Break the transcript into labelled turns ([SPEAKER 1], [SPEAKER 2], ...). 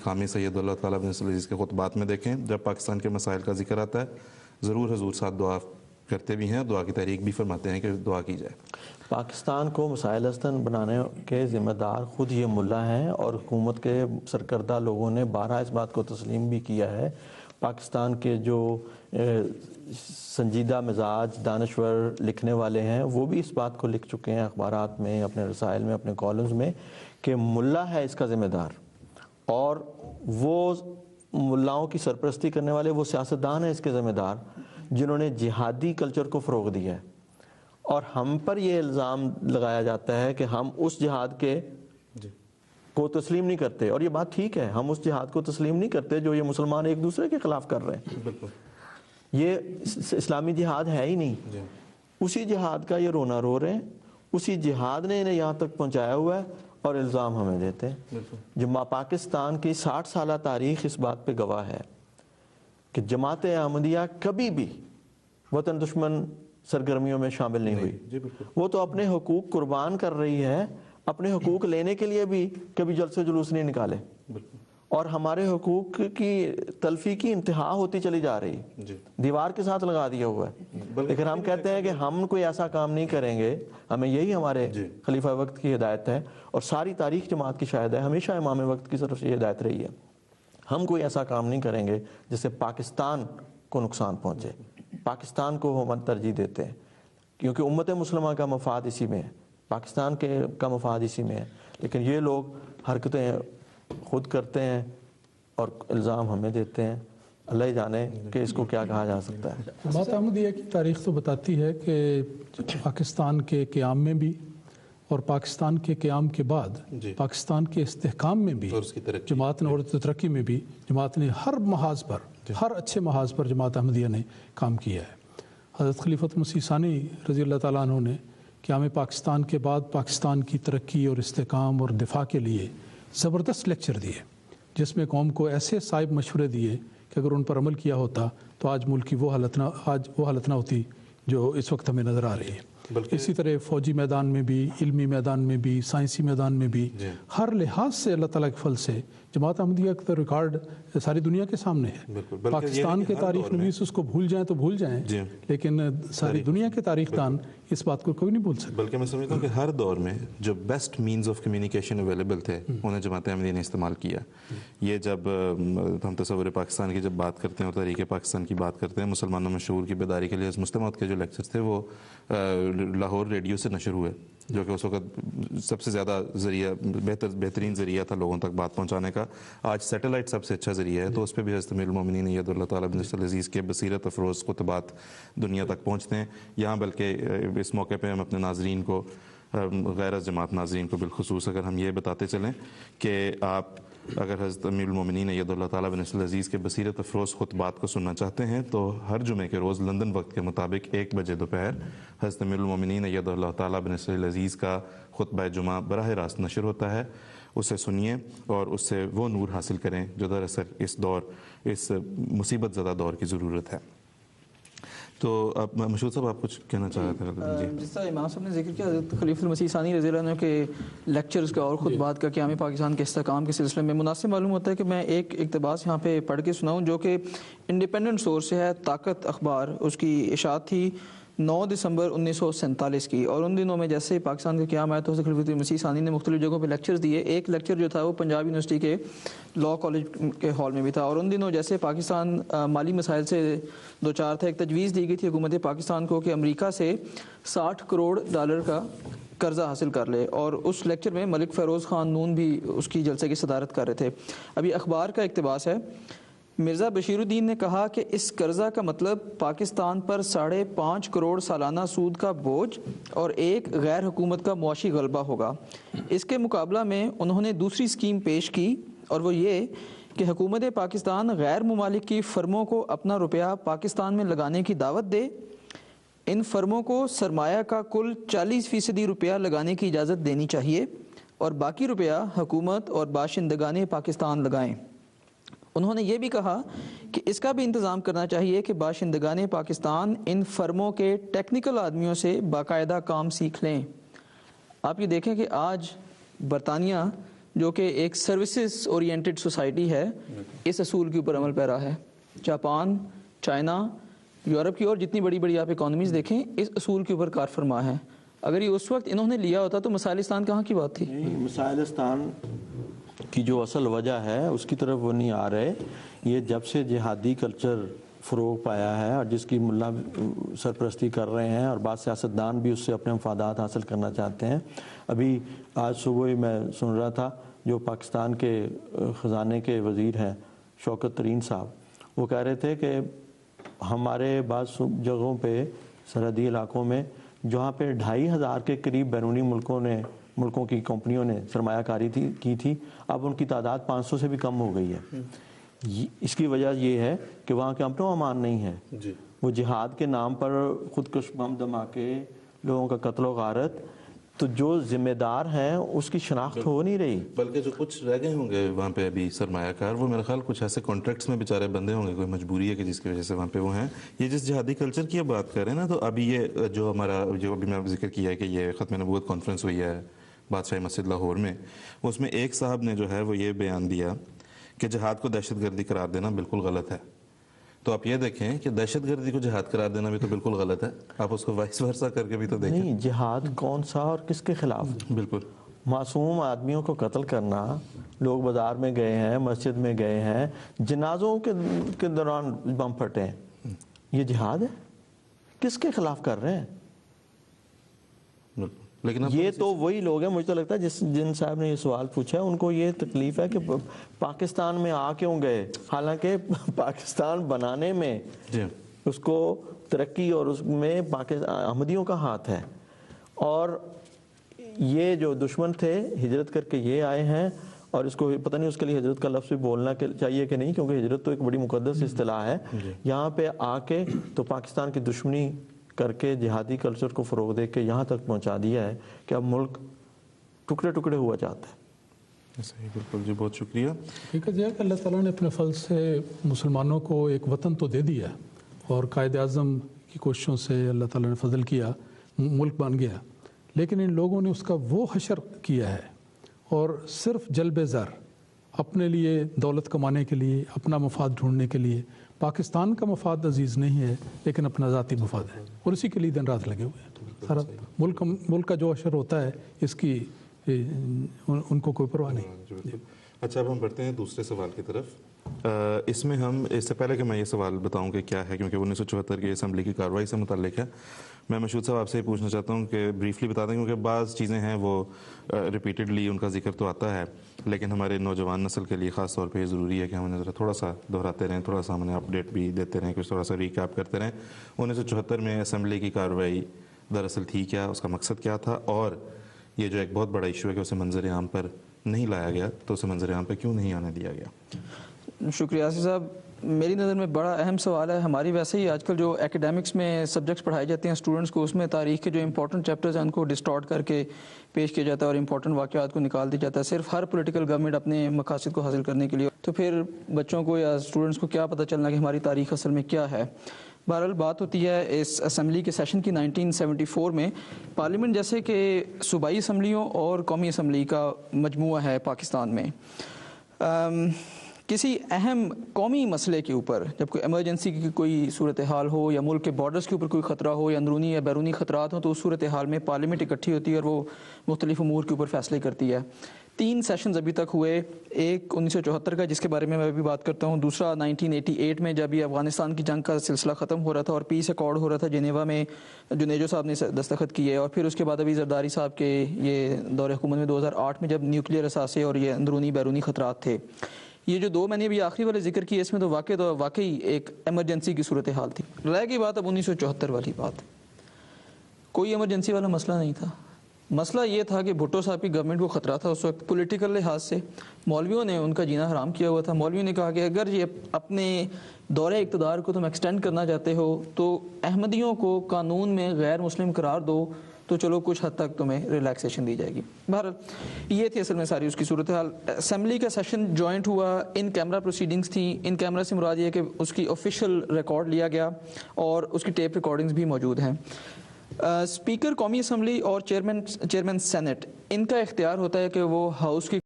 [SPEAKER 1] حامی سید اللہ تعالیٰ بن نصر العزیز کے خطبات میں دیکھیں، جب پاکستان کے مسائل کا ذکر آتا ہے ضرور حضور ساتھ دعا کرتے بھی ہیں، دعا کی تحریک بھی فرماتے ہیں کہ دعا کی جائے۔
[SPEAKER 2] پاکستان کو مسائل ہستن بنانے کے ذمہ دار خود یہ ملا ہیں، اور حکومت کے سرکردہ لوگوں نے بارہا اس بات کو تسلیم بھی کیا ہے۔ پاکستان کے جو سنجیدہ مزاج دانشور لکھنے والے ہیں وہ بھی اس بات کو لکھ چکے ہیں اخبارات میں، اپنے رسائل میں، اپنے کالمز میں، کہ ملا ہے اس کا ذمہ دار، اور وہ ملاؤں کی سرپرستی کرنے والے وہ سیاستدان ہیں اس کے ذمہ دار جنہوں نے جہادی کلچر کو فروغ دیا ہے۔ اور ہم پر یہ الزام لگایا جاتا ہے کہ ہم اس جہاد کے کو تسلیم نہیں کرتے، اور یہ بات ٹھیک ہے، ہم اس جہاد کو تسلیم نہیں کرتے جو یہ مسلمان ایک دوسرے کے خلاف کر رہے ہیں۔ یہ اسلامی جہاد ہے ہی نہیں، اسی جہاد کا یہ رونا رو رہے ہیں، اسی جہاد نے انہیں یہاں تک پہنچایا ہوا ہے، اور الزام ہمیں دیتے ہیں۔ پاکستان کی 60 سالہ تاریخ اس بات پہ گواہ ہے کہ جماعت احمدیہ کبھی بھی وطن دشمن سرگرمیوں میں شامل نہیں ہوئی۔ وہ تو اپنے حقوق قربان کر رہی ہے، اپنے حقوق لینے کے لیے بھی کبھی جلسے جلوس نہیں نکالے، اور ہمارے حقوق کی تلفی کی انتہا ہوتی چلی جا رہی، دیوار کے ساتھ لگا دیا ہوا ہے۔ لیکن ہم کہتے ہیں کہ ہم کوئی ایسا کام نہیں کریں گے، ہمیں یہی ہمارے خلیفہ وقت کی ہدایت ہے، اور ساری تاریخ جماعت کی شاہد ہے، ہمیشہ امام وقت کی طرف سے یہ ہدایت رہی ہے، ہم کوئی ایسا کام نہیں کریں گے جس سے پاکستان کو نقصان پہنچے۔ پاکستان کو ہم ترجیح دیتے ہیں کیونکہ امت مسلمہ کا مفاد اسی میں ہے، پاکستان کا مفاد اسی میں ہے، لیکن یہ لوگ حرکتیں خود کرتے ہیں اور الزام ہمیں دیتے ہیں۔ اللہ ہی جانے کہ اس کو کیا کہا جا سکتا ہے۔
[SPEAKER 3] جماعت احمدیہ کی تاریخ تو بتاتی ہے کہ پاکستان کے قیام میں بھی اور پاکستان کے قیام کے بعد پاکستان کے استحکام میں بھی جماعت نے، اور ترقی میں بھی جماعت نے ہر محاذ پر، ہر اچھے محاذ پر جماعت احمدیہ نے کام کیا ہے۔ حضرت خلیفۃ مسیح ثانی رضی اللہ تعالیٰ عنہ نے قیام پاکستان کے بعد پاکستان کی ترقی اور استحکام اور دفاع کے لیے زبردست لیکچر دیے، جس میں قوم کو ایسے صائب مشورے دیے کہ اگر ان پر عمل کیا ہوتا تو آج ملک کی وہ حالت نہ ہوتی جو اس وقت ہمیں نظر آ رہی ہے۔ اسی طرح فوجی میدان میں بھی، علمی میدان میں بھی، سائنسی میدان میں بھی، ہر لحاظ سے اللہ تعالیٰ کے فضل سے جماعت احمدیہ کا ریکارڈ ساری دنیا کے سامنے ہے۔ پاکستان کے تاریخ نویس اس کو بھول جائیں تو بھول جائیں، لیکن ساری دنیا کے تاریخ دان اس بات کو کوئی نہیں بھول سکتے۔
[SPEAKER 1] بلکہ میں سمجھتا ہوں کہ ہر دور میں جو best means of communication available تھے انہیں جماعت احمدیہ نے استعمال کیا۔ یہ جب ہم تصور پاکستان کی جب بات کرتے ہیں اور تحریک پاکستان کی بات کرتے ہیں، مسلمانوں میں شعور کی بیداری کے لیے مستمد کے جو لیکچرز تھے وہ لاہور ریڈیو سے نشر ہوئے، جو کہ اس وقت سب سے زیادہ ذریعہ بہترین ذریعہ تھا لوگوں تک بات پہنچانے کا۔ آج سیٹلائٹ سب سے اچھا ذریعہ ہے، تو اس پہ بھی حضرت امیر المومنین ید اللہ تعالیٰ بن نصر العزیز کے بصیرت افروز خطبات دنیا تک پہنچتے ہیں۔ یہاں بلکہ اس موقع پہ ہم اپنے ناظرین کو، غیر از جماعت ناظرین کو بالخصوص اگر ہم یہ بتاتے چلیں کہ آپ اگر حضرت امیر المومنین ید اللہ تعالیٰ بن نصر العزیز کے بصیرت افروز خطبات کو سننا چاہتے ہیں تو ہر جمعے کے روز لندن وقت کے مطابق 1 بجے دوپہر حضرت امیر المومنین ید اللہ تعالیٰ بن نصر العزیز کا خطبہ جمعہ براہ راست نشر ہوتا ہے، اسے سنیے اور اس سے وہ نور حاصل کریں جو دراصل اس مصیبت زدہ دور کی ضرورت ہے۔ تو اب مشہور صاحب آپ کچھ کہنا چاہ رہے تھے؟
[SPEAKER 4] جس طرح امام صاحب نے ذکر کیا حضرت خلیفہ المسیح ثانی رضی اللہ عنہ کے لیکچرز کا اور خطبات کا قیام پاکستان کے استحکام کے سلسلے میں، مناسب معلوم ہوتا ہے کہ میں ایک اقتباس یہاں پہ پڑھ کے سناؤں جو کہ انڈیپینڈنٹ سورس سے ہے، طاقت اخبار، اس کی اشاعت تھی 9 دسمبر 1947 کی، اور ان دنوں میں جیسے پاکستان کا قیام آیا تو حضرت خلیفہ المسیح ثانی نے مختلف جگہوں پہ لیکچرز دیے۔ ایک لیکچر جو تھا وہ پنجاب یونیورسٹی کے لاء کالج کے ہال میں بھی تھا، اور ان دنوں جیسے پاکستان مالی مسائل سے دوچار تھا، ایک تجویز دی گئی تھی حکومت پاکستان کو کہ امریکہ سے $60 کروڑ کا قرضہ حاصل کر لے، اور اس لیکچر میں ملک فیروز خان نون بھی اس کی جلسے کی صدارت کر رہے تھے۔ ابھی اخبار کا اقتباس ہے، مرزا بشیر الدین نے کہا کہ اس قرضہ کا مطلب پاکستان پر 5.5 کروڑ سالانہ سود کا بوجھ اور ایک غیر حکومت کا معاشی غلبہ ہوگا۔ اس کے مقابلہ میں انہوں نے دوسری اسکیم پیش کی، اور وہ یہ کہ حکومت پاکستان غیر ممالک کی فرموں کو اپنا روپیہ پاکستان میں لگانے کی دعوت دے، ان فرموں کو سرمایہ کا کل 40% روپیہ لگانے کی اجازت دینی چاہیے، اور باقی روپیہ حکومت اور باشندگان پاکستان لگائیں۔ انہوں نے یہ بھی کہا کہ اس کا بھی انتظام کرنا چاہیے کہ باشندگان پاکستان ان فرموں کے ٹیکنیکل آدمیوں سے باقاعدہ کام سیکھ لیں۔ آپ یہ دیکھیں کہ آج برطانیہ جو کہ ایک سروسز اورینٹڈ سوسائٹی ہے، اس اصول کے اوپر عمل پیرا ہے. جاپان، چائنا، یورپ کی اور جتنی بڑی بڑی آپ اکانومیز دیکھیں اس اصول کے اوپر کار فرما ہے. اگر یہ اس وقت انہوں نے لیا ہوتا تو مسائلستان کہاں کی بات تھی؟
[SPEAKER 2] مسائلستان کی جو اصل وجہ ہے اس کی طرف وہ نہیں آ رہے. یہ جب سے جہادی کلچر فروغ پایا ہے اور جس کی ملا سرپرستی کر رہے ہیں اور بعض سیاستدان بھی اس سے اپنے مفادات حاصل کرنا چاہتے ہیں. ابھی آج صبح ہی میں سن رہا تھا جو پاکستان کے خزانے کے وزیر ہیں شوکت ترین صاحب، وہ کہہ رہے تھے کہ ہمارے بعض جگہوں پہ سرحدی علاقوں میں جہاں پہ 2500 کے قریب بیرونی ملکوں کی کمپنیوں نے سرمایہ کاری کی تھی، اب ان کی تعداد 500 سے بھی کم ہو گئی ہے. اس کی وجہ یہ ہے کہ وہاں کے امن و امان نہیں ہے. وہ جہاد کے نام پر خودکش بم دھماکے، لوگوں کا قتل و غارت، تو جو ذمہ دار ہیں اس کی شناخت ہو نہیں رہی.
[SPEAKER 1] بلکہ جو کچھ رہ گئے ہوں گے وہاں پہ ابھی سرمایہ کار، وہ میرا خیال کچھ ایسے کانٹریکٹس میں بیچارے بندے ہوں گے، کوئی مجبوری ہے کہ جس کی وجہ سے وہاں پہ وہ ہیں. یہ جس جہادی کلچر کی بات کر رہے ہیں نا، تو ابھی یہ جو ہمارا جو ابھی میں ذکر کیا ہے کہ یہ ختم نبوت کانفرنس ہوئی ہے بادشاہی مسجد لاہور میں، اس میں ایک صاحب نے جو ہے وہ یہ بیان دیا کہ جہاد کو دہشت گردی قرار دینا بالکل غلط ہے. تو آپ یہ دیکھیں کہ دہشت گردی کو جہاد قرار دینا بھی تو بالکل غلط ہے. آپ اس کو وائس ورسا کر کے بھی تو دیکھیں.
[SPEAKER 2] نہیں، جہاد کون سا اور کس کے خلاف؟
[SPEAKER 1] بالکل
[SPEAKER 2] معصوم آدمیوں کو قتل کرنا. لوگ بازار میں گئے ہیں، مسجد میں گئے ہیں، جنازوں کے دوران بم پھٹے ہیں، یہ جہاد ہے؟ کس کے خلاف کر رہے ہیں؟
[SPEAKER 1] لیکن
[SPEAKER 2] یہ تو وہی لوگ ہیں، مجھے تو لگتا ہے جن صاحب نے یہ سوال پوچھا ہے ان کو یہ تکلیف ہے کہ پاکستان میں آ کیوں گئے، حالانکہ پاکستان بنانے میں اس کو ترقی اور اس میں احمدیوں کا ہاتھ ہے. اور یہ جو دشمن تھے ہجرت کر کے یہ آئے ہیں، اور اس کو پتہ نہیں اس کے لیے ہجرت کا لفظ بھی بولنا چاہیے کہ نہیں، کیونکہ ہجرت تو ایک بڑی مقدس اصطلاح ہے. یہاں پہ آ کے تو پاکستان کی دشمنی کر کے جہادی کلچر کو فروغ دے کے یہاں تک پہنچا دیا ہے کہ اب ملک ٹکڑے ٹکڑے ہوا جاتا ہے.
[SPEAKER 1] صحیح، بالکل جی، بہت شکریہ.
[SPEAKER 3] حقیقت یہ ہے کہ اللہ تعالیٰ نے اپنے فضل سے مسلمانوں کو ایک وطن تو دے دیا، اور قائد اعظم کی کوششوں سے اللہ تعالیٰ نے فضل کیا، ملک بن گیا. لیکن ان لوگوں نے اس کا وہ حشر کیا ہے، اور صرف جلب زر، اپنے لیے دولت کمانے کے لیے، اپنا مفاد ڈھونڈنے کے لیے. پاکستان کا مفاد عزیز نہیں ہے، لیکن اپنا ذاتی مفاد ہے، اور اسی کے لیے دن رات لگے ہوئے ہیں. سارا ملک کا جو اشر ہوتا ہے اس کی ان کو کوئی پرواہ نہیں.
[SPEAKER 1] اچھا، اب ہم بڑھتے ہیں دوسرے سوال کی طرف. اس میں ہم اس سے پہلے کہ میں یہ سوال بتاؤں کہ کیا ہے، کیونکہ 1974 کی اسمبلی کی کارروائی سے متعلق ہے، میں مشہود صاحب آپ سے یہ پوچھنا چاہتا ہوں کہ بریفلی بتا دیں، کیونکہ بعض چیزیں ہیں وہ ریپیٹڈلی ان کا ذکر تو آتا ہے، لیکن ہمارے نوجوان نسل کے لیے خاص طور پہ یہ ضروری ہے کہ ہم انہیں ذرا تھوڑا سا دہراتے رہیں، تھوڑا سا انہیں اپڈیٹ بھی دیتے رہیں، کچھ تھوڑا سا ریکیپ کرتے رہیں. 1974 میں اسمبلی کی کارروائی دراصل تھی کیا، اس کا مقصد کیا تھا، اور یہ جو ایک بہت بڑا ایشو ہے کہ اسے منظر عام پر نہیں لایا گیا، تو اسے منظر عام پہ کیوں نہیں آنے دیا گیا؟
[SPEAKER 4] شکریہ آصف صاحب. میری نظر میں بڑا اہم سوال ہے. ہماری ویسے ہی آج کل جو ایکیڈیمکس میں سبجیکٹس پڑھائے جاتے ہیں اسٹوڈنٹس کو، اس میں تاریخ کے جو امپورٹنٹ چیپٹرز ہیں ان کو ڈسٹارٹ کر کے پیش کیا جاتا ہے اور امپورٹنٹ واقعات کو نکال دیا جاتا ہے، صرف ہر پولیٹیکل گورنمنٹ اپنے مقاصد کو حاصل کرنے کے لیے. تو پھر بچوں کو یا اسٹوڈنٹس کو کیا پتہ چلنا کہ ہماری تاریخ اصل میں کیا ہے. بہرحال بات ہوتی ہے اس اسمبلی کے سیشن کی 1974 میں. پارلیمنٹ جیسے کہ صوبائی اسمبلیوں اور قومی اسمبلی کا مجموعہ ہے پاکستان میں. کسی اہم قومی مسئلے کے اوپر جب کوئی ایمرجنسی کی کوئی صورتحال ہو، یا ملک کے بارڈرز کے اوپر کوئی خطرہ ہو، یا اندرونی یا بیرونی خطرات ہوں، تو اس صورتحال میں پارلیمنٹ اکٹھی ہوتی ہے اور وہ مختلف امور کے اوپر فیصلے کرتی ہے. 3 سیشنز ابھی تک ہوئے. ایک 1974 کا جس کے بارے میں ابھی بات کرتا ہوں، دوسرا 1988 میں جب یہ افغانستان کی جنگ کا سلسلہ ختم ہو رہا تھا اور پیس ایکارڈ ہو رہا تھا جنیوا میں، جو نیجو صاحب نے دستخط کیے، اور پھر اس کے بعد ابھی زرداری صاحب کے یہ دور حکومت میں 2008 میں جب نیوکلیئر اثاثے اور یہ اندرونی بیرونی خطرات تھے. یہ جو 2 میں نے ابھی آخری والے ذکر کیے، اس میں تو واقعی ایک ایمرجنسی کی صورتحال تھی. رہ گئی بات اب 1974 والی بات. کوئی ایمرجنسی والا مسئلہ نہیں تھا. مسئلہ یہ تھا کہ بھٹو صاحب کی گورنمنٹ کو خطرہ تھا اس وقت پولیٹیکل لحاظ سے. مولویوں نے ان کا جینا حرام کیا ہوا تھا. مولویوں نے کہا کہ اگر یہ اپنے دورے اقتدار کو تم ایکسٹینڈ کرنا چاہتے ہو تو احمدیوں کو قانون میں غیر مسلم قرار دو، تو چلو کچھ حد تک تمہیں ریلیکسیشن دی جائے گی. بہرحال یہ تھی اصل میں ساری اس کی صورتحال. اسمبلی کا سیشن جوائنٹ ہوا، ان کیمرہ پروسیڈنگز تھیں. ان کیمرہ سے مراد یہ کہ اس کی آفیشیل ریکارڈ لیا گیا اور اس کی ٹیپ ریکارڈنگز بھی موجود ہیں. اسپیکر قومی اسمبلی اور چیئرمین سینٹ، ان کا اختیار ہوتا ہے کہ وہ ہاؤس کی